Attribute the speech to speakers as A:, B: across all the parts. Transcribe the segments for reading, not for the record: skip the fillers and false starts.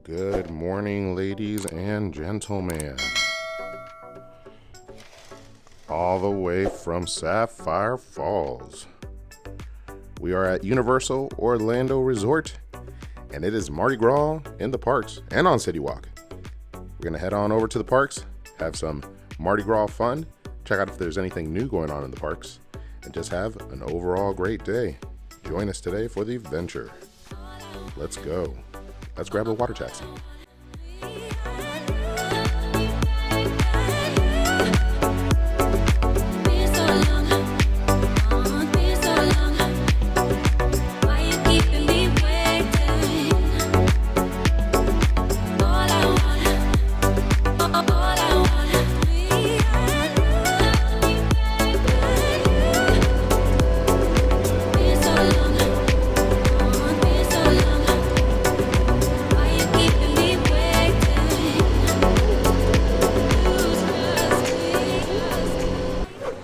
A: Good morning, ladies and gentlemen. All the way from Sapphire Falls. We are at Universal Orlando Resort, and it is Mardi Gras in the parks and on City Walk. We're gonna head on over to the parks, have some Mardi Gras fun, check out if there's anything new going on in the parks, and just have an overall great day. Join us today for the adventure. Let's go. Let's grab a water taxi.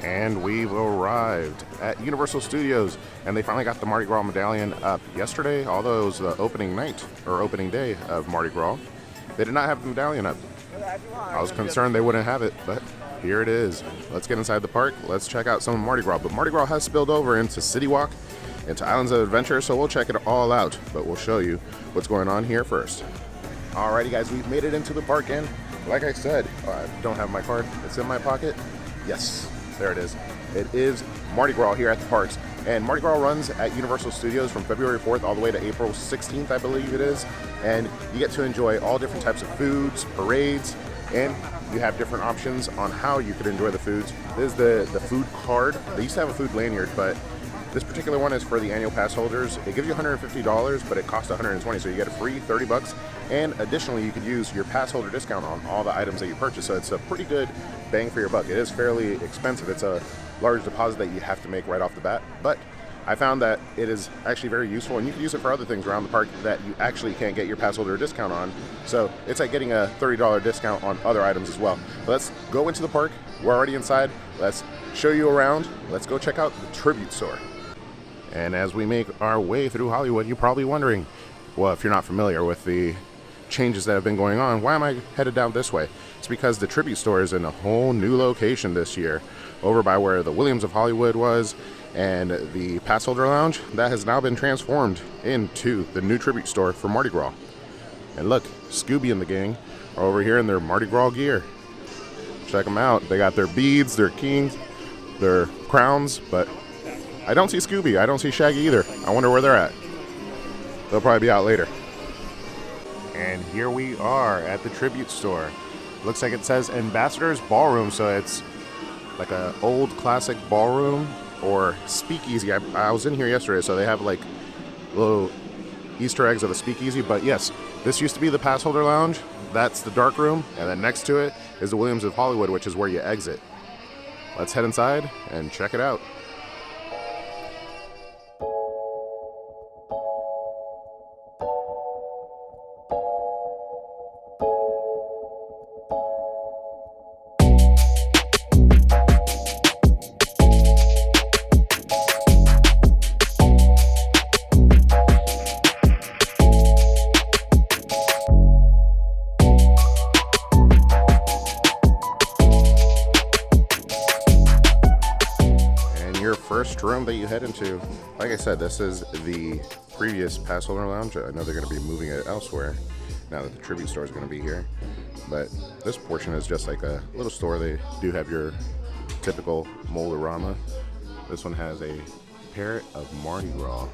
A: And we've arrived at Universal Studios, and they finally got the Mardi Gras medallion up yesterday, although it was the opening night, or opening day of Mardi Gras. They did not have the medallion up. I was concerned they wouldn't have it, but here it is. Let's get inside the park. Let's check out some Mardi Gras. But Mardi Gras has spilled over into City Walk, into Islands of Adventure, so we'll check it all out, but we'll show you what's going on here first. Alrighty guys, we've made it into the park, and like I said, I don't have my card. It's in my pocket. Yes. There it is. It is Mardi Gras here at the parks. And Mardi Gras runs at Universal Studios from February 4th all the way to April 16th, I believe it is. And you get to enjoy all different types of foods, parades, and you have different options on how you could enjoy the foods. This is the food card. They used to have a food lanyard, but this particular one is for the annual pass holders. It gives you $150, but it costs $120, so you get a free $30. And additionally, you could use your pass holder discount on all the items that you purchase. So it's a pretty good bang for your buck. It is fairly expensive. It's a large deposit that you have to make right off the bat, but I found that it is actually very useful, and you can use it for other things around the park that you actually can't get your pass holder discount on. So it's like getting a $30 discount on other items as well. But let's go into the park. We're already inside. Let's show you around. Let's go check out the tribute store. And as we make our way through Hollywood, you're probably wondering, well, if you're not familiar with the changes that have been going on, why am I headed down this way? It's because the tribute store is in a whole new location this year, over by where the Williams of Hollywood was, and the pass holder lounge that has now been transformed into the new tribute store for Mardi Gras. And look, Scooby and the gang are over here in their Mardi Gras gear. Check them out. They got their beads, their kings, their crowns, but I don't see Scooby. I don't see Shaggy either. I wonder where they're at. They'll probably be out later. And here we are at the tribute store. Looks like it says Ambassador's Ballroom, so it's like an old classic ballroom or speakeasy. I was in here yesterday, so they have like little Easter eggs of a speakeasy. But yes, this used to be the pass holder lounge. That's the dark room, and then next to it is the Williams of Hollywood, which is where you exit. Let's head inside and check it out. First room that you head into, like I said, this is the previous pass holder lounge. I know they're going to be moving it elsewhere now that the tribute store is going to be here, but this portion is just like a little store. They do have your typical Mold-A-Rama. This one has a parrot of Mardi Gras.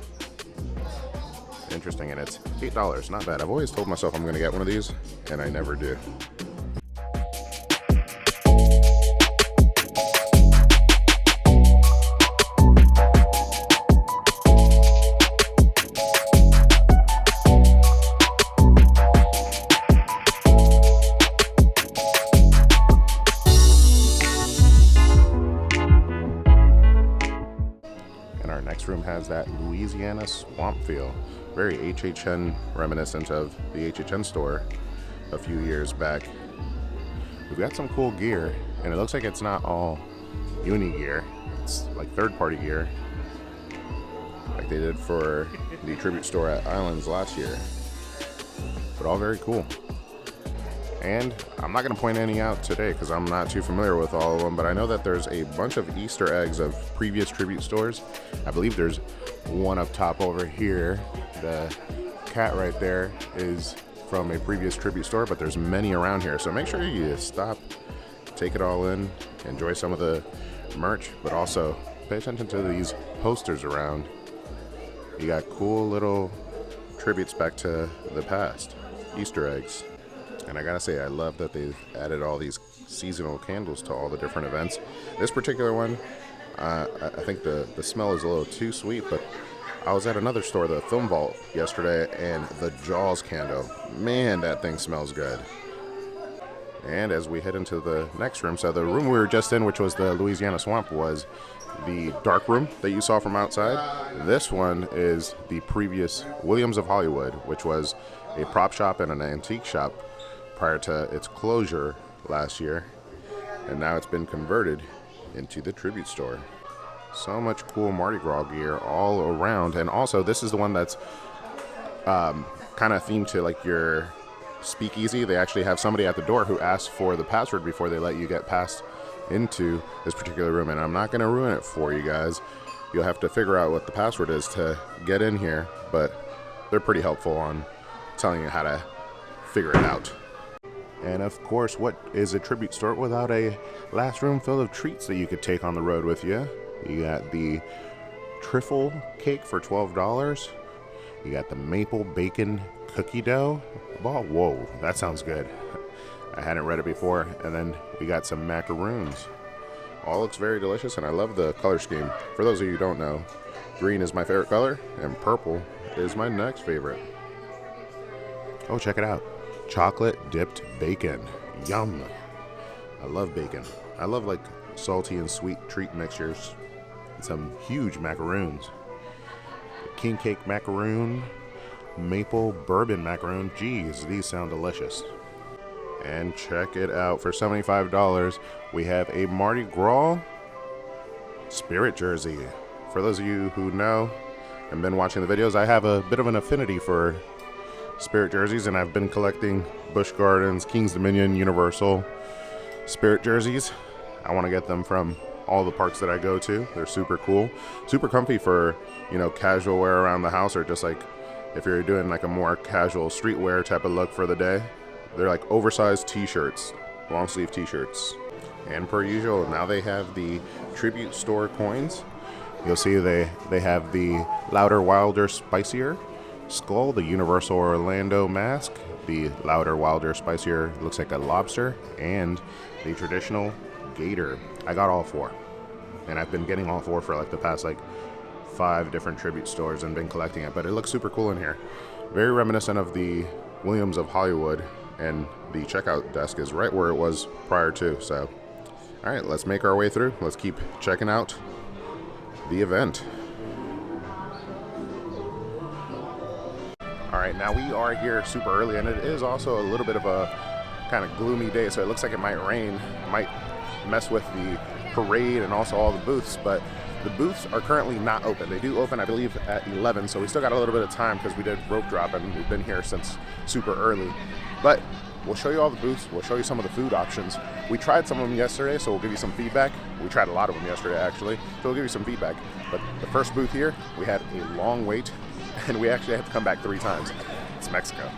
A: Interesting, and it's $8. Not bad. I've always told myself I'm going to get one of these, and I never do. Our next room has that Louisiana swamp feel. Very HHN reminiscent of the HHN store a few years back. We've got some cool gear, and it looks like it's not all uni gear. It's like third-party gear, like they did for the tribute store at Islands last year. but all very cool. And I'm not going to point any out today because I'm not too familiar with all of them, but I know that there's a bunch of Easter eggs of previous tribute stores. I believe there's one up top over here. The cat right there is from a previous tribute store, but there's many around here. So make sure you stop, take it all in, enjoy some of the merch, but also pay attention to these posters around. You got cool little tributes back to the past, Easter eggs. And I gotta say, I love that they've added all these seasonal candles to all the different events. This particular one, I think the smell is a little too sweet, but I was at another store, the Film Vault, yesterday, and the Jaws candle, man, that thing smells good. And as we head into the next room, so the room we were just in, which was the Louisiana Swamp, was the dark room that you saw from outside. This one is the previous Williams of Hollywood, which was a prop shop and an antique shop prior to its closure last year, and now it's been converted into the tribute store. So much cool Mardi Gras gear all around, and also this is the one that's kind of themed to like your speakeasy. They actually have somebody at the door who asks for the password before they let you get past into this particular room, and I'm not going to ruin it for you guys. You'll have to figure out what the password is to get in here, but they're pretty helpful on telling you how to figure it out. And of course, what is a tribute store without a last room full of treats that you could take on the road with you? You got the trifle cake for $12. You got the maple bacon cookie dough. Oh, whoa, that sounds good. I hadn't read it before. And then we got some macaroons. All looks very delicious, and I love the color scheme. For those of you who don't know, green is my favorite color, and purple is my next favorite. Oh, check it out. Chocolate dipped bacon. Yum. I love bacon. I love like salty and sweet treat mixtures. And some huge macaroons. King cake macaroon. Maple bourbon macaroon. Geez, these sound delicious. And check it out. For $75, we have a Mardi Gras spirit jersey. For those of you who know and been watching the videos, I have a bit of an affinity for spirit jerseys, and I've been collecting Busch Gardens, King's Dominion, Universal spirit jerseys. I want to get them from all the parks that I go to. They're super cool, super comfy for, you know, casual wear around the house, or just like if you're doing like a more casual streetwear type of look for the day. They're like oversized t-shirts, long sleeve t-shirts. And per usual, now they have the tribute store coins. You'll see they have the Louder, Wilder, Spicier skull, the Universal Orlando mask, the Louder, Wilder, Spicier looks like a lobster, and the traditional gator. I got all four, and I've been getting all four for like the past like 5 different tribute stores and been collecting it, but it looks super cool in here. Very reminiscent of the Williams of Hollywood, and the checkout desk is right where it was prior to. So all right, let's make our way through. Let's keep checking out the event. All right, now we are here super early, and it is also a little bit of a kind of gloomy day, so it looks like it might rain. It might mess with the parade and also all the booths, but the booths are currently not open. They do open, I believe, at 11, so we still got a little bit of time because we did rope drop and we've been here since super early. But we'll show you all the booths. We'll show you some of the food options. We tried some of them yesterday, so we'll give you some feedback. We tried a lot of them yesterday, actually, so we'll give you some feedback. But the first booth here, we had a long wait, and we actually had to come back 3 times. It's Mexico.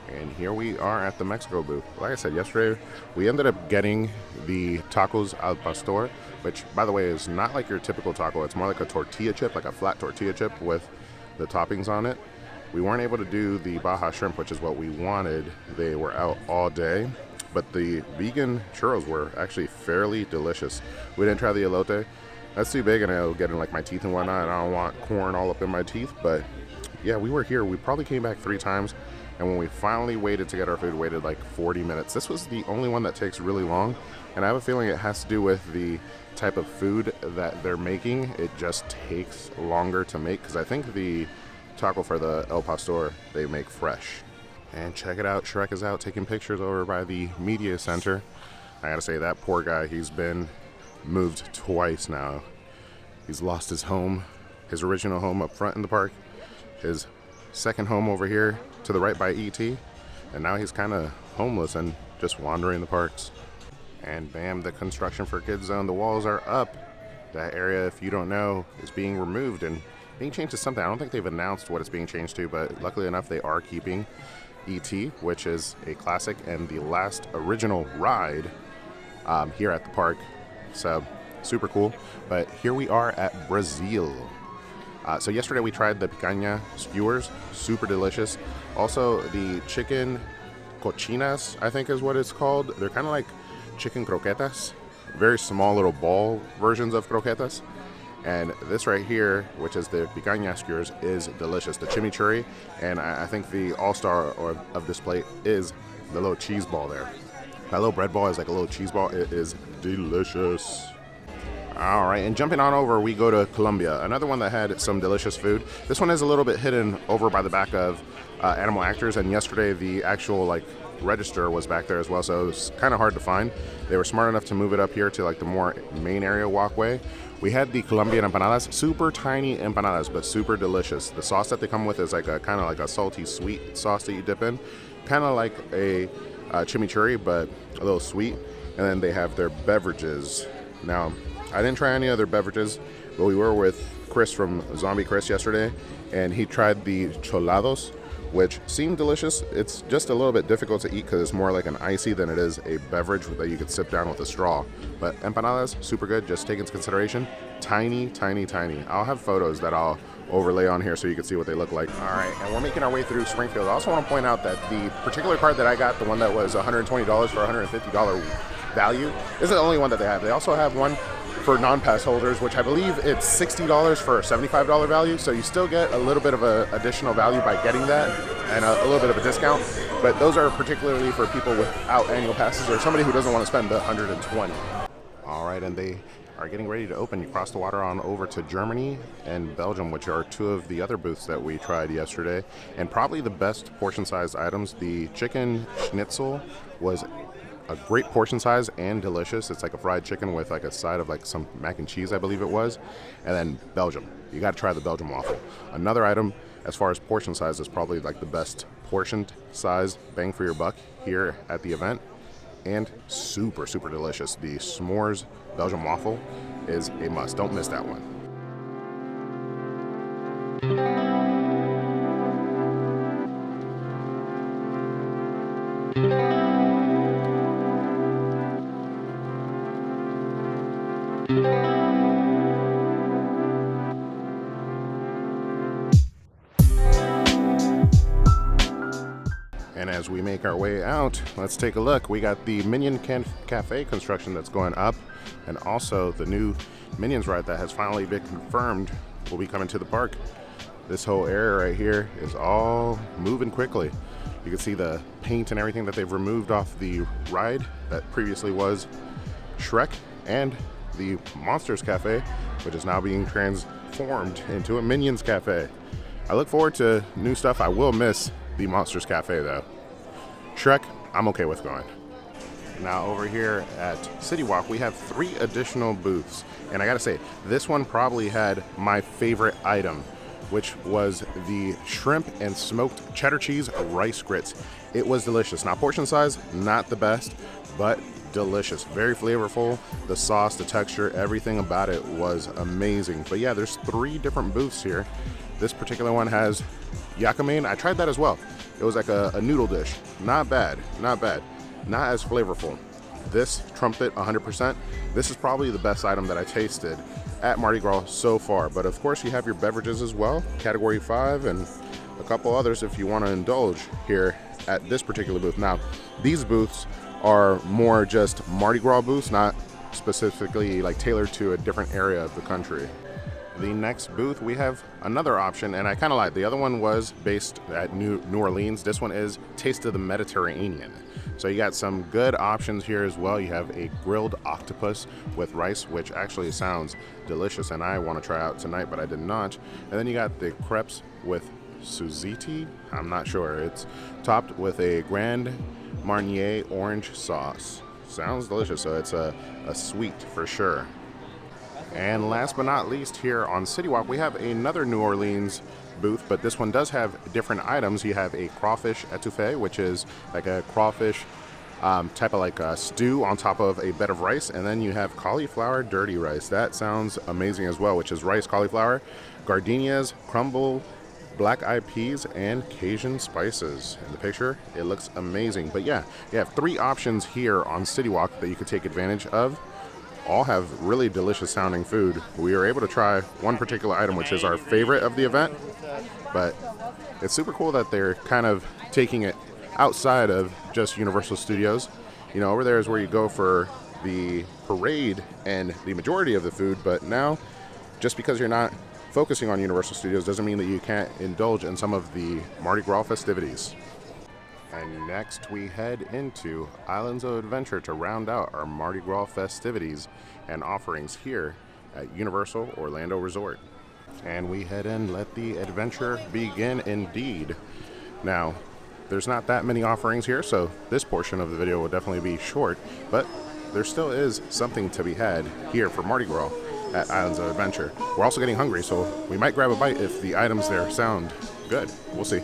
A: And here we are at the Mexico booth. Like I said yesterday, we ended up getting the tacos al pastor, which, by the way, is not like your typical taco. It's more like a tortilla chip, like a flat tortilla chip with the toppings on it. We weren't able to do the Baja shrimp, which is what we wanted. They were out all day, but the vegan churros were actually fairly delicious. We didn't try the elote. That's too big, and it'll get in like my teeth and whatnot, and I don't want corn all up in my teeth. But yeah, we were here. We probably came back 3 times. And when we finally waited to get our food, waited like 40 minutes. This was the only one that takes really long. And I have a feeling it has to do with the type of food that they're making. It just takes longer to make, because I think the taco for the El Pastor, they make fresh. And check it out, Shrek is out taking pictures over by the media center. I gotta say, that poor guy, he's been moved twice now. He's lost his home, his original home up front in the park, his second home over here to the right by ET, and now he's kind of homeless and just wandering the parks. And bam, the construction for kids zone, the walls are up. That area, if you don't know, is being removed and being changed to something. I don't think they've announced what it's being changed to, but luckily enough, they are keeping E.T., which is a classic and the last original ride here at the park. So super cool. But here we are at Brazil. So yesterday we tried the picanha skewers, super delicious. Also the chicken cochinas, I think is what it's called. They're kind of like chicken croquetas, very small little ball versions of croquetas. And this right here, which is the picanha skewers, is delicious. The chimichurri, and I think the all-star of this plate is the little cheese ball there. That little bread ball is like a little cheese ball. It is delicious. All right, and jumping on over, we go to Colombia. Another one that had some delicious food. This one is a little bit hidden over by the back of Animal Actors, and yesterday the actual register was back there as well, so it was kind of hard to find. They were smart enough to move it up here to the more main area walkway. We had the Colombian empanadas, super tiny empanadas, but super delicious. The sauce that they come with is kind of like a salty sweet sauce that you dip in, kind of like a chimichurri, but a little sweet. And then they have their beverages. Now, I didn't try any other beverages, but we were with Chris from Zombie Chris yesterday, and he tried the cholados, which seemed delicious. It's just a little bit difficult to eat because it's more like an icy than it is a beverage that you could sip down with a straw. But empanadas, super good, just take into consideration, tiny, tiny, tiny. I'll have photos that I'll overlay on here so you can see what they look like. All right, and we're making our way through Springfield. I also want to point out that the particular card that I got, the one that was $120 for $150 value, isn't the only one that they have. They also have one for non-pass holders, which I believe it's $60 for a $75 value, so you still get a little bit of an additional value by getting that and a little bit of a discount. But those are particularly for people without annual passes or somebody who doesn't want to spend the $120. All right, and they are getting ready to open. You cross the water on over to Germany and Belgium, which are two of the other booths that we tried yesterday, and probably the best portion-sized items. The chicken schnitzel was a great portion size and delicious. It's like a fried chicken with a side of some mac and cheese, I believe it was. And then Belgium. You got to try the Belgium waffle. Another item, as far as portion size, is probably the best portion size bang for your buck here at the event. And super, super delicious. The s'mores Belgium waffle is a must. Don't miss that one. And as we make our way out, let's take a look. We got the Minion Cafe construction that's going up, and also the new Minions ride that has finally been confirmed will be coming to the park. This whole area right here is all moving quickly. You can see the paint and everything that they've removed off the ride that previously was Shrek, and the Monsters Cafe, which is now being transformed into a Minions Cafe. I look forward to new stuff. I will miss the Monsters Cafe though. Shrek, I'm okay with going. Now over here at City Walk, we have 3 additional booths. And I gotta say, this one probably had my favorite item, which was the shrimp and smoked cheddar cheese rice grits. It was delicious. Now portion size, not the best, but delicious, very flavorful. The sauce, the texture, everything about it was amazing. But yeah, there's 3 different booths here. This particular one has yakimein. I tried that as well. It was like a noodle dish. Not bad, not bad. Not as flavorful. This trumped it 100%. This is probably the best item that I tasted at Mardi Gras so far. But of course you have your beverages as well, category 5 and a couple others if you want to indulge here at this particular booth. Now, these booths are more just Mardi Gras booths, not specifically tailored to a different area of the country. The next booth, we have another option, and I kind of lied. The other one was based at New Orleans. This one is Taste of the Mediterranean. So you got some good options here as well. You have a grilled octopus with rice, which actually sounds delicious, and I want to try out tonight, but I did not. And then you got the crepes with Suzette. I'm not sure. It's topped with a Grand Marnier orange sauce. Sounds delicious, so it's a sweet for sure. And last but not least, here on City Walk, we have another New Orleans booth, but this one does have different items. You have a crawfish etouffee, which is like a crawfish type of like a stew on top of a bed of rice, and then you have cauliflower dirty rice. That sounds amazing as well, which is rice, cauliflower, gardenias, crumble, black-eyed peas, and Cajun spices. In the picture, it looks amazing. But yeah, you have 3 options here on City Walk that you could take advantage of. All have really delicious sounding food. We were able to try one particular item, which is our favorite of the event, but it's super cool that they're kind of taking it outside of just Universal Studios. You know, over there is where you go for the parade and the majority of the food, but now, just because you're not focusing on Universal Studios doesn't mean that you can't indulge in some of the Mardi Gras festivities. And next we head into Islands of Adventure to round out our Mardi Gras festivities and offerings here at Universal Orlando Resort. And we head in, let the adventure begin indeed. Now, there's not that many offerings here, so this portion of the video will definitely be short, but there still is something to be had here for Mardi Gras at Islands of Adventure. We're also getting hungry, so we might grab a bite if the items there sound good. We'll see.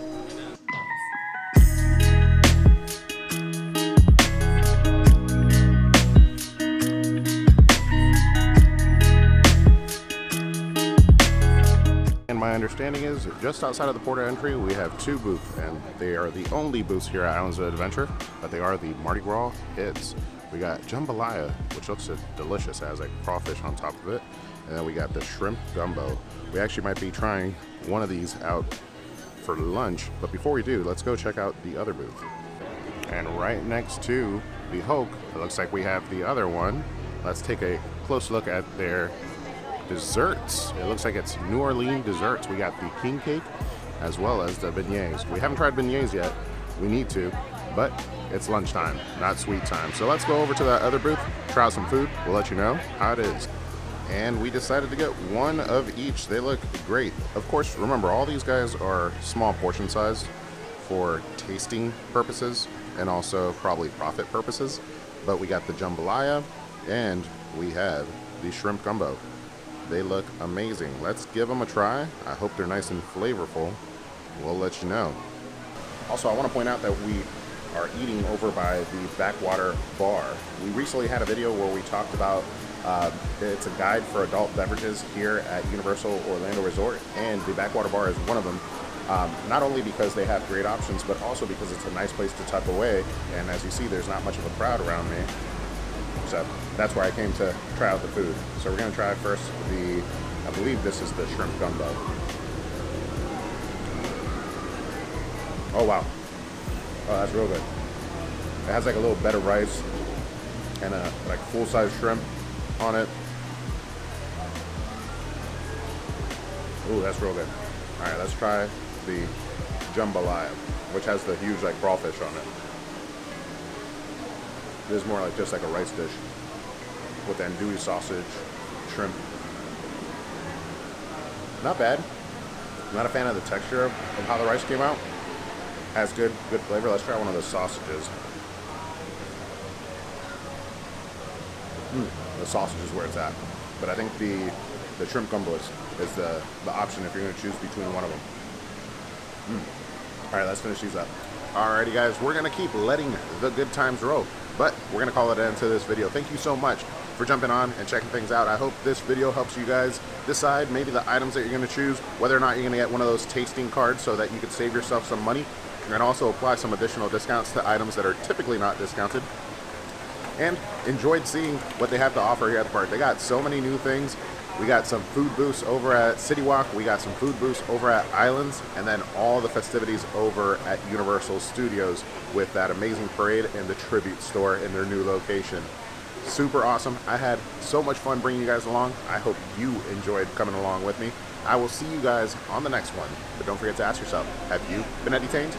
A: My understanding is just outside of the port of entry we have 2 booths, and they are the only booths here at Islands of Adventure, but they are the Mardi Gras hits. We got jambalaya, which looks delicious, it has like crawfish on top of it, and then we got the shrimp gumbo. We actually might be trying one of these out for lunch, but before we do, let's go check out the other booth. And right next to the Hulk, it looks like we have the other one. Let's take a close look at their desserts. It looks like it's New Orleans desserts. We got the king cake as well as the beignets. We haven't tried beignets yet. We need to, but it's lunchtime, not sweet time. So let's go over to that other booth, try out some food. We'll let you know how it is. And we decided to get one of each. They look great. Of course, remember, all these guys are small portion sized for tasting purposes and also probably profit purposes. But we got the jambalaya and we have the shrimp gumbo. They look amazing. Let's give them a try. I hope they're nice and flavorful. We'll let you know. Also, I want to point out that we are eating over by the Backwater Bar. We recently had a video where we talked about it's a guide for adult beverages here at Universal Orlando Resort, and the Backwater Bar is one of them. Not only because they have great options, but also because it's a nice place to tuck away. And as you see, there's not much of a crowd around me. So that's where I came to try out the food. So we're gonna try first I believe this is the shrimp gumbo. Oh wow, oh that's real good. It has like a little bed of rice and a like full-size shrimp on it. Ooh, that's real good. All right, let's try the jambalaya, which has the huge like crawfish on it. It is more like just like a rice dish with andouille sausage, shrimp. Not bad. I'm not a fan of the texture of how the rice came out. Has good flavor. Let's try one of the sausages. The sausage is where it's at. But I think the shrimp gumbo is the option if you're going to choose between one of them. All right, let's finish these up. Alrighty guys, we're gonna keep letting the good times roll, but we're gonna call it an end to this video. Thank you so much for jumping on and checking things out. I hope this video helps you guys decide maybe the items that you're gonna choose, whether or not you're gonna get one of those tasting cards so that you can save yourself some money and also apply some additional discounts to items that are typically not discounted. And enjoyed seeing what they have to offer here at the park. They got so many new things. We got some food booths over at City Walk, we got some food booths over at Islands, and then all the festivities over at Universal Studios with that amazing parade and the tribute store in their new location. Super awesome. I had so much fun bringing you guys along. I hope you enjoyed coming along with me. I will see you guys on the next one, but don't forget to ask yourself, have you been entertained?